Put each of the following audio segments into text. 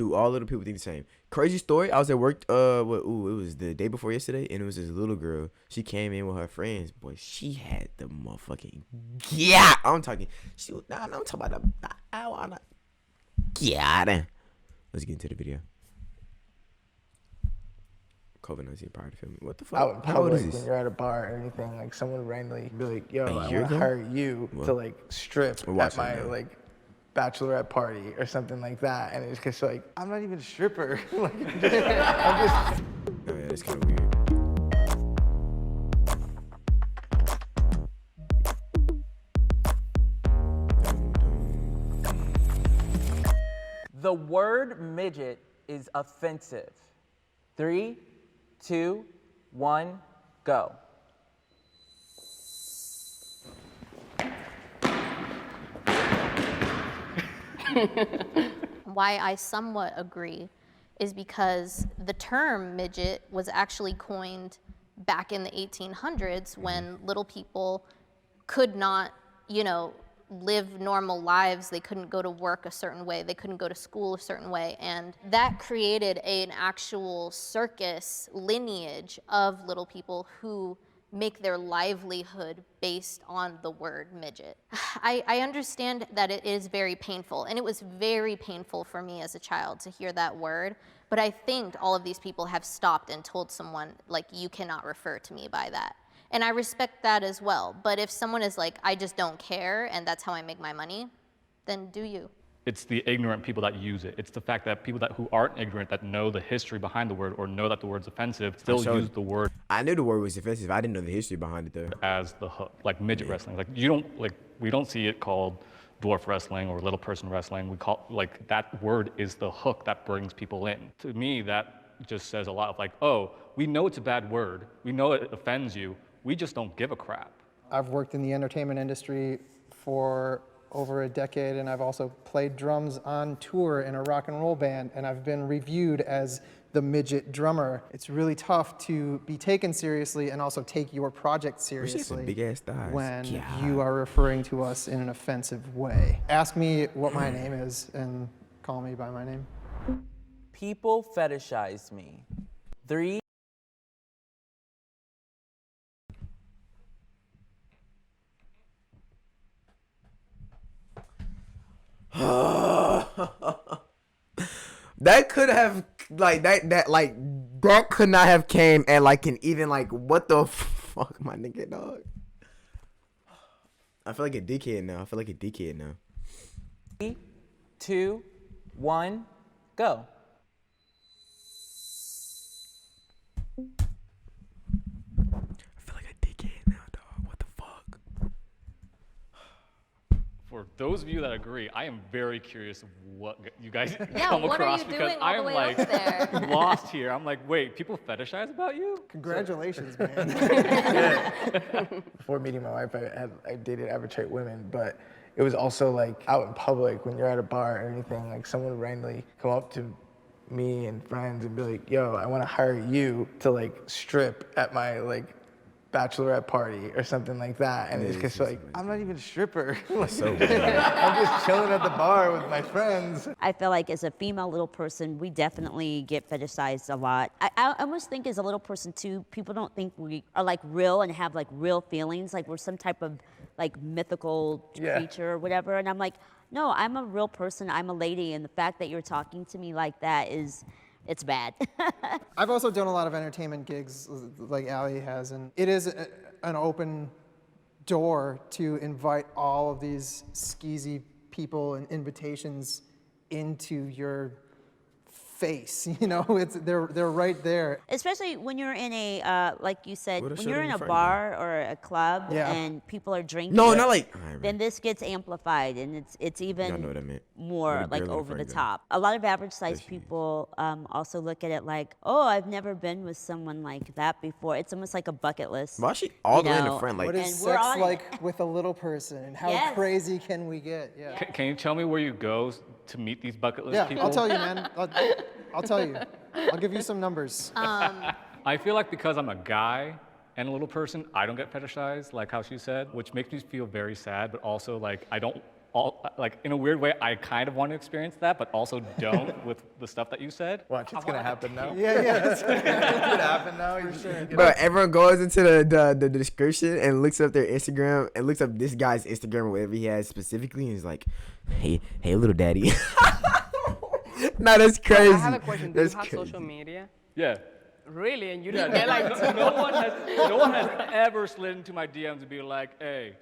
Do all little people think the same? Crazy story. I was at work. It was the day before yesterday, and it was this little girl. She came in with her friends. Boy, she had the motherfucking I'm talking. She was I'm talking about the yeah. Let's get into the video. COVID-19 prior to filming. What the fuck? Out in How old is public, this? when you're at a bar or anything, like someone randomly be like, "Yo, I year want to ago? hire you What? to like strip We're at watching my it now. like bachelorette party or something like that," and it's just like, I'm not even a stripper. Like, I'm just Oh yeah, that's kind of weird. The word midget is offensive. 3, 2, 1, go. Why I somewhat agree is because the term midget was actually coined back in the 1800s when little people could not, live normal lives. They couldn't go to work a certain way. They couldn't go to school a certain way. And that created an actual circus lineage of little people who make their livelihood based on the word midget. I understand that it is very painful, and it was very painful for me as a child to hear that word, but I think all of these people have stopped and told someone, like, you cannot refer to me by that. And I respect that as well, but if someone is like, I just don't care, and that's how I make my money, then do you. It's the ignorant people that use it. It's the fact that people who aren't ignorant, that know the history behind the word or know that the word's offensive, still use the word I knew the word was offensive. I didn't know the history behind it though. as the hook, like midget wrestling. Like we don't see it called dwarf wrestling or little person wrestling. We call, like, that word is the hook that brings people in. To me, that just says a lot of like, oh, we know it's a bad word. We know it offends you. We just don't give a crap. I've worked in the entertainment industry for over a decade, and I've also played drums on tour in a rock and roll band, and I've been reviewed as the midget drummer. It's really tough to be taken seriously and also take your project She has some seriously big ass thighs. when Yeah. you are referring to us in an offensive way. Ask me what my name is and call me by my name. People fetishize me. 3, That could have that could not have came at like an even like what the fuck, my nigga, dog. I feel like a dickhead now. 3, 2, 1, go. I feel like a dickhead now, dog. What the fuck? For those of you that agree, I am very curious of what you guys Yeah, come what are across you because doing all I the am way like up there? lost here. I'm like, wait, people fetishize about you? Congratulations, man. before meeting my wife, I dated average women, but it was also like out in public when you're at a bar or anything, like someone would randomly come up to me and friends and be like, "Yo, I want to hire you to like strip at my like bachelorette party or something like that," and it's just like, I'm not even a stripper. Like, So weird. I'm just chilling at the bar with my friends. I feel like as a female little person, we definitely get fetishized a lot. I almost think as a little person too, people don't think we are like real and have like real feelings, like we're some type of like mythical Yeah. creature or whatever. And I'm like, no, I'm a real person. I'm a lady, and the fact that you're talking to me like that it's bad. I've also done a lot of entertainment gigs like Ali has, and it is an open door to invite all of these skeezy people and invitations into your face. You know, they're right there. Especially when you're in a, like you said, What a when show you're to in be a frightened bar or a club Yeah. and people are drinking. No, not like. Then this gets amplified, and it's even Y'all know what I meant. more What a like girl in over the front of top. A lot of average sized Especially. people also look at it like, oh, I've never been with someone like that before. It's almost like a bucket list. Why is she all you the way in the know, front? Like, What is And we're sex on it. like with a little person, and how Yes. crazy can we get? Yeah. Can you tell me where you go to meet these bucket list Yeah, people? I'll tell you, man. I'll tell you. I'll give you some numbers. I feel like because I'm a guy and a little person, I don't get fetishized, like how she said, which makes me feel very sad, but also like I don't all like in a weird way, I kind of want to experience that, but also don't with the stuff that you said. Watch, it's gonna happen now. Yeah. It's gonna happen now. You're sure. Bro, everyone goes into the description and looks up their Instagram and looks up this guy's Instagram or whatever he has specifically and is like, hey, little daddy. Nah, that's crazy. I have a question. Do you That's have crazy. social media? Yeah. Really? And you Yeah, didn't get like no one has ever slid into my DMs and be like, hey,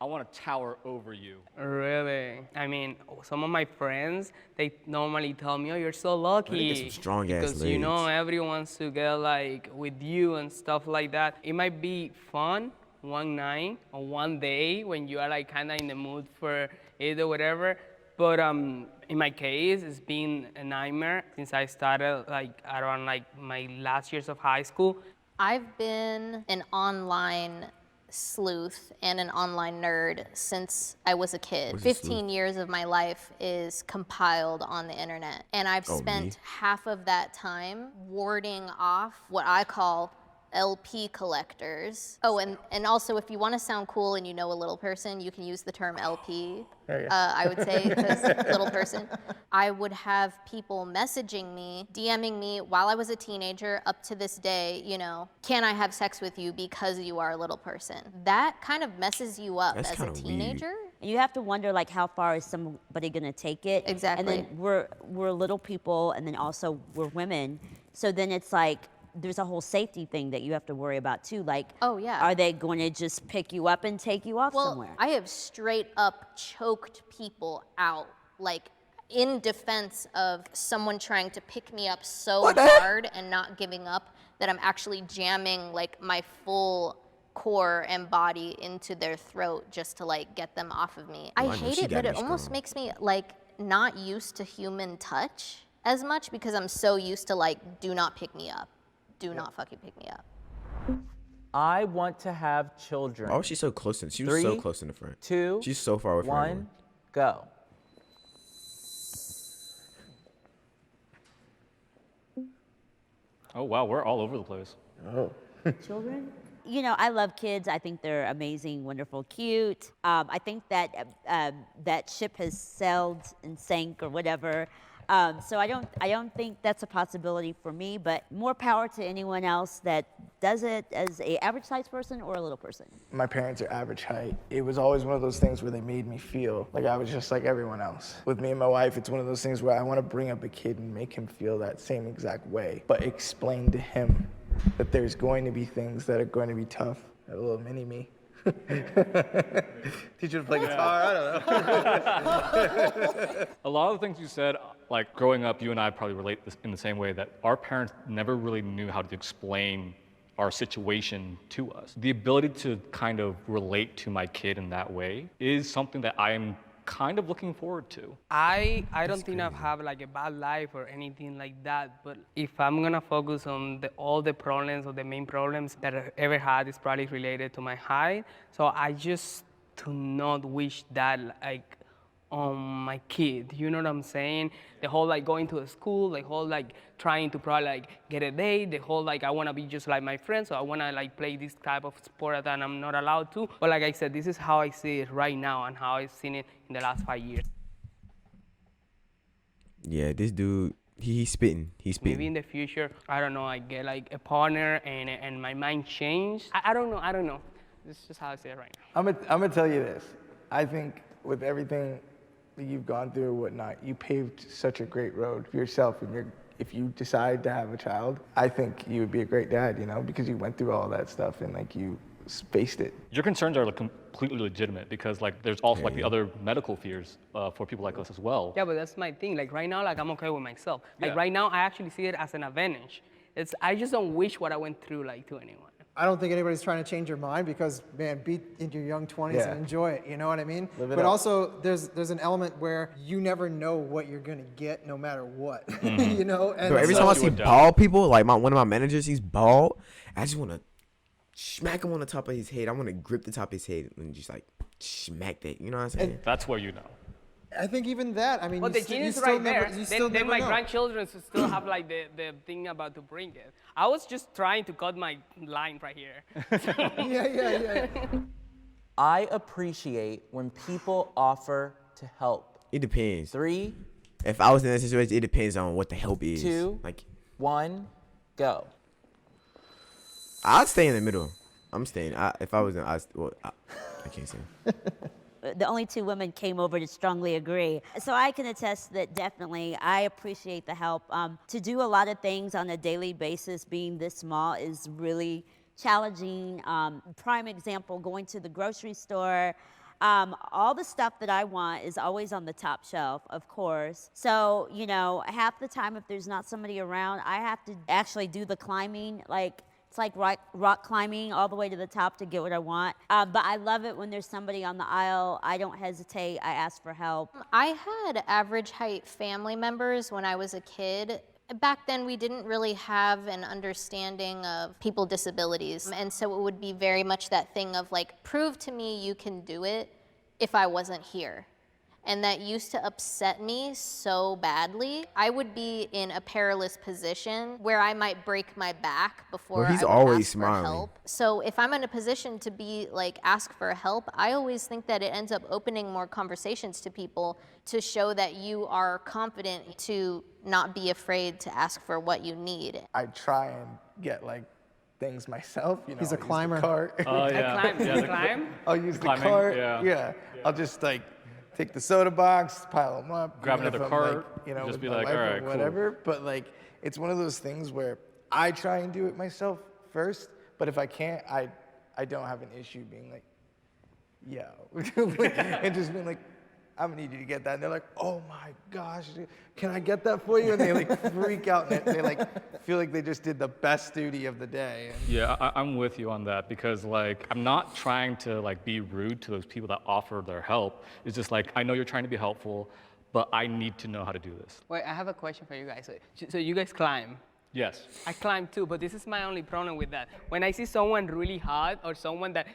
I want to tower over you. Really? I mean, some of my friends, they normally tell me, oh, you're so lucky. get some strong-ass because, you know, legs. everyone wants to get like with you and stuff like that. It might be fun one night or one day when you are like kind of in the mood for it or whatever. But in my case, it's been a nightmare since I started like around like my last years of high school. I've been an online sleuth and an online nerd since I was a kid. 15 years of my life is compiled on the internet. And I've spent half of that time warding off what I call LP collectors. Oh, and also if you want to sound cool and you know a little person, you can use the term LP. I would say, because little person. I would have people messaging me, DMing me while I was a teenager up to this day, you know, can I have sex with you because you are a little person? That kind of messes you up That's as a kinda weird. teenager. And you have to wonder like how far is somebody gonna take it? Exactly. And then we're little people, and then also we're women. So then it's like there's a whole safety thing that you have to worry about too. Like, Oh, yeah. are they going to just pick you up and take you off Well, somewhere? I have straight up choked people out, like in defense of someone trying to pick me up so hard and not giving up that I'm actually jamming like my full core and body into their throat just to like get them off of me. I I know, hate she it, gotta but it be almost strong. makes me like not used to human touch as much because I'm so used to like, do not pick me up. Do not fucking pick me up. I want to have children. Oh, she's so close. She was so 3, close in the front. 2, She's so far away from 1, everyone. go. Oh wow, we're all over the place. Children? You know, I love kids. I think they're amazing, wonderful, cute. I think that that ship has sailed and sank or whatever. So I don't think that's a possibility for me. But more power to anyone else that does it as a average sized person or a little person. My parents are average height. It was always one of those things where they made me feel like I was just like everyone else. With me and my wife, it's one of those things where I want to bring up a kid and make him feel that same exact way, but explain to him that there's going to be things that are going to be tough. A little mini me. Teach you to play guitar, I don't know. A lot of the things you said, like growing up, you and I probably relate this in the same way that our parents never really knew how to explain our situation to us. The ability to kind of relate to my kid in that way is something that I am kind of looking forward to. I don't think I've had like a bad life or anything like that, but if I'm gonna focus on all the problems or the main problems that I've ever had is probably related to my height. So I just do not wish that like on my kid, you know what I'm saying? The whole like going to a school, the whole like trying to probably like get a date, the whole like I wanna be just like my friends, so I wanna like play this type of sport that I'm not allowed to. But like I said, this is how I see it right now and how I've seen it in the last 5 years. Yeah, this dude, he's spitting. He's spitting. Maybe in the future, I don't know, I get like a partner and my mind changed. I don't know. This is just how I see it right now. I'm gonna tell you this. I think with everything that you've gone through or whatnot, you paved such a great road for yourself. And if you decide to have a child, I think you would be a great dad, you know, because you went through all that stuff and like you faced it. Your concerns are like, completely legitimate because like there's also like the other medical fears for people like us as well. Yeah, but that's my thing. Like right now, like I'm okay with myself. Like Yeah. right now, I actually see it as an advantage. I just don't wish what I went through like to anyone. I don't think anybody's trying to change your mind because, man, be in your young 20s Yeah. and enjoy it. You know what I mean? Live it But up. also, there's an element where you never know what you're gonna get, no matter what. You know? And Bro, every so- time I you see would doubt. bald people, like one of my managers, he's bald. I just want to smack him on the top of his head. I want to grip the top of his head and just like smack that. You know what I'm saying? That's where you know. I think even that. I mean, But you the st- gene you is still right never, there. you still Then never my know. grandchildren still have like the thing about to bring it. I was just trying to cut my line right here. Yeah. I appreciate when people offer to help? It depends. 3, If I was in that situation, it depends on what the help is. 2, Like, 1, go. I'd stay in the middle. I'm staying. If I was in, I can't say. The only 2 women came over to strongly agree. So I can attest that definitely I appreciate the help. To do a lot of things on a daily basis, being this small, is really challenging. Prime example, going to the grocery store. All the stuff that I want is always on the top shelf, of course. So, you know, half the time if there's not somebody around, I have to actually do the climbing. It's like rock climbing all the way to the top to get what I want. But I love it when there's somebody on the aisle. I don't hesitate. I ask for help. I had average height family members when I was a kid. Back then, we didn't really have an understanding of people with disabilities. And so it would be very much that thing of like, prove to me you can do it if I wasn't here. And that used to upset me so badly. I would be in a perilous position where I might break my back before Well, he's I would always ask for smiling. help. So if I'm in a position to be like ask for help, I always think that it ends up opening more conversations to people to show that you are confident to not be afraid to ask for what you need. I try and get like things myself. You know, He's a I'll use the climber. cart. Oh, yeah. I climb. Yeah, You the- climb? I'll use the Climbing, cart. yeah. I'll just like take the soda box, pile them up, Grab even if another I'm, cart, like, you know, just with be my like, wife "All or right, cool." whatever. But like, it's one of those things where I try and do it myself first. But if I can't, I don't have an issue being like, yo, and just being like, I'm gonna need you to get that. And they're like, oh my gosh, can I get that for you? And they like freak out and they like feel like they just did the best duty of the day. And Yeah, I'm with you on that because like I'm not trying to like be rude to those people that offer their help. It's just like I know you're trying to be helpful, but I need to know how to do this. Wait, I have a question for you guys. So you guys climb. Yes. I climb too, but this is my only problem with that. When I see someone really hot or someone that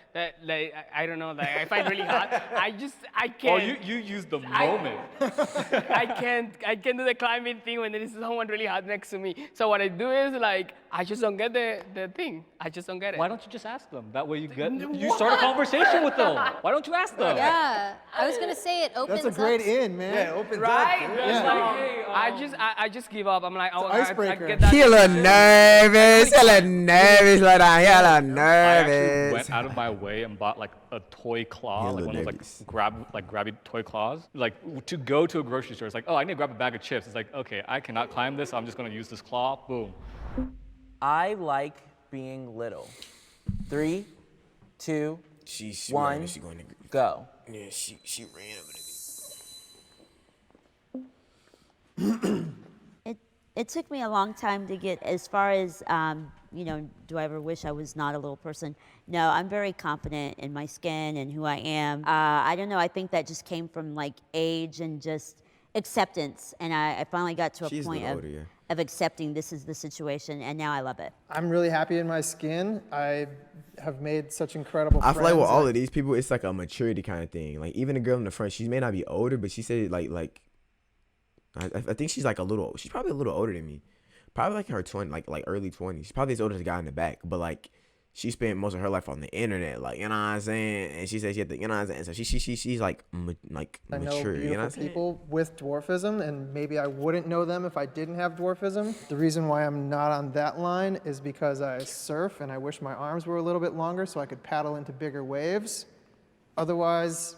like I don't know, like I find really hot, I Oh, can't. you use the moment. I can't do the climbing thing when there is someone really hot next to me. So what I do is like I just don't get the thing. I just don't get it. Why don't you just ask them? That way you start a conversation with them. Why don't you ask them? Yeah, I was gonna say it opens That's a great up. in, man. yeah, it opens Right? up. It's Yeah. like, hey, I just give up. I'm like, oh, I icebreaker. get that. He a little nervous. He a little nervous. Like that. He a little I actually nervous. went out of my way and bought like a toy claw, Yeah, like little one of those nervous. grabby toy claws. Like to go to a grocery store, it's like, oh, I need to grab a bag of chips. It's like, okay, I cannot climb this, so I'm just gonna use this claw. Boom. I like being little. 3, 2, She 1, She going to. go. Yeah, she ran over to me. It took me a long time to get as far as, you know, do I ever wish I was not a little person? No, I'm very confident in my skin and who I am. I don't know, I think that just came from like age and just acceptance. And I finally got to a She's a point little of, older, yeah. of accepting this is the situation, and now I love it. I'm really happy in my skin. I have made such incredible I friends. feel like with all of these people, it's like a maturity kind of thing. Like even the girl in the front, she may not be older, but she said like I think she's like a little. She's probably a little older than me. Probably like in her 20, like early 20s. She's probably as old as the guy in the back, but like she spent most of her life on the internet, like, you know what I'm saying? And she said she had the, you know what I'm saying? So she's like I know mature, beautiful you know what I'm saying? people with dwarfism, and maybe I wouldn't know them if I didn't have dwarfism. The reason why I'm not on that line is because I surf, and I wish my arms were a little bit longer so I could paddle into bigger waves. Otherwise,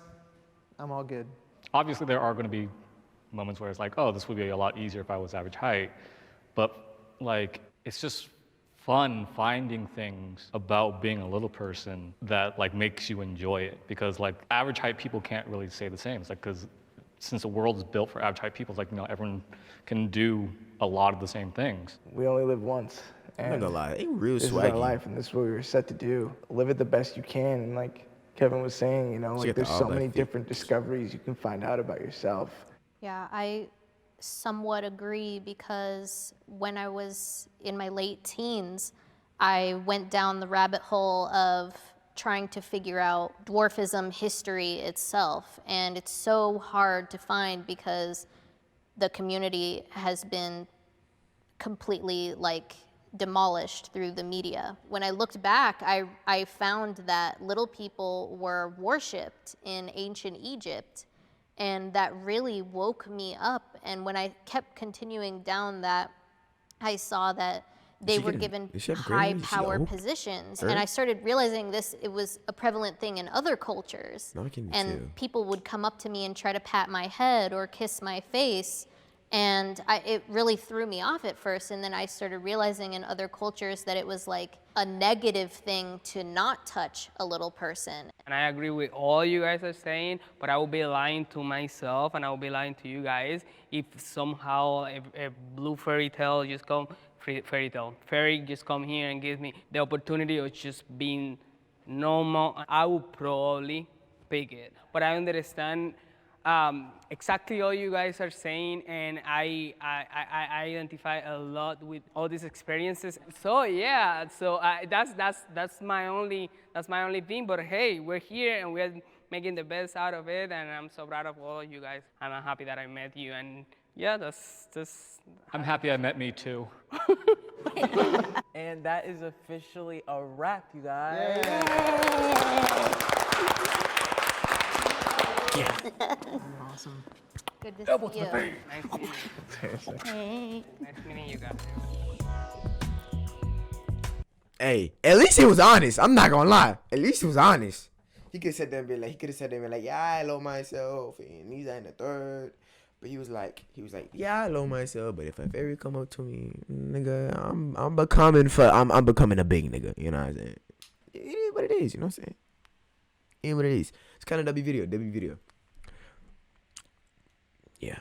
I'm all good. Obviously, there are going to be moments where it's like, oh, this would be a lot easier if I was average height. But like, it's just fun finding things about being a little person that like makes you enjoy it. Because like average height people can't really say the same. It's like, because since the world is built for average height people, it's like, you know, everyone can do a lot of the same things. We only live once. I'm not And gonna lie, they real this is our swaggy. life, and this is what we were set to do. Live it the best you can, and like Kevin was saying, you know, got like the there's all so black many feet. different discoveries you can find out about yourself. Yeah, I somewhat agree because when I was in my late teens, I went down the rabbit hole of trying to figure out dwarfism history itself. And it's so hard to find because the community has been completely like demolished through the media. When I looked back, I found that little people were worshipped in ancient Egypt. And that really woke me up. And when I kept continuing down that, I saw that they she were getting- given is she high upgrading? Is she power old? positions. Her? And I started realizing it was a prevalent thing in other cultures. No, I can And tell. people would come up to me and try to pat my head or kiss my face. And it really threw me off at first. And then I started realizing in other cultures that it was like a negative thing to not touch a little person. And I agree with all you guys are saying, but I will be lying to myself and I will be lying to you guys if somehow a blue fairy tale just come, fairy just come here and give me the opportunity of just being normal. I would probably pick it. But I understand exactly all you guys are saying, and I identify a lot with all these experiences. So yeah, that's my only thing. But hey, we're here and we're making the best out of it, and I'm so proud of all of you guys, and I'm happy that I met you. And yeah, that's just. I'm happy I met me too. And that is officially a wrap, you guys. Awesome. Good to see you. Nice meeting you. Nice meeting you guys. Hey, at least he was honest. I'm not gonna lie. At least he was honest. He could have said that and be like, yeah, I love myself, and he's in the third. But he was like, yeah, I love myself. But if a fairy come up to me, nigga, I'm becoming a big nigga. You know what I'm saying? It is what it is. You know what I'm saying? It is what it is. It's kind of W video. Yeah.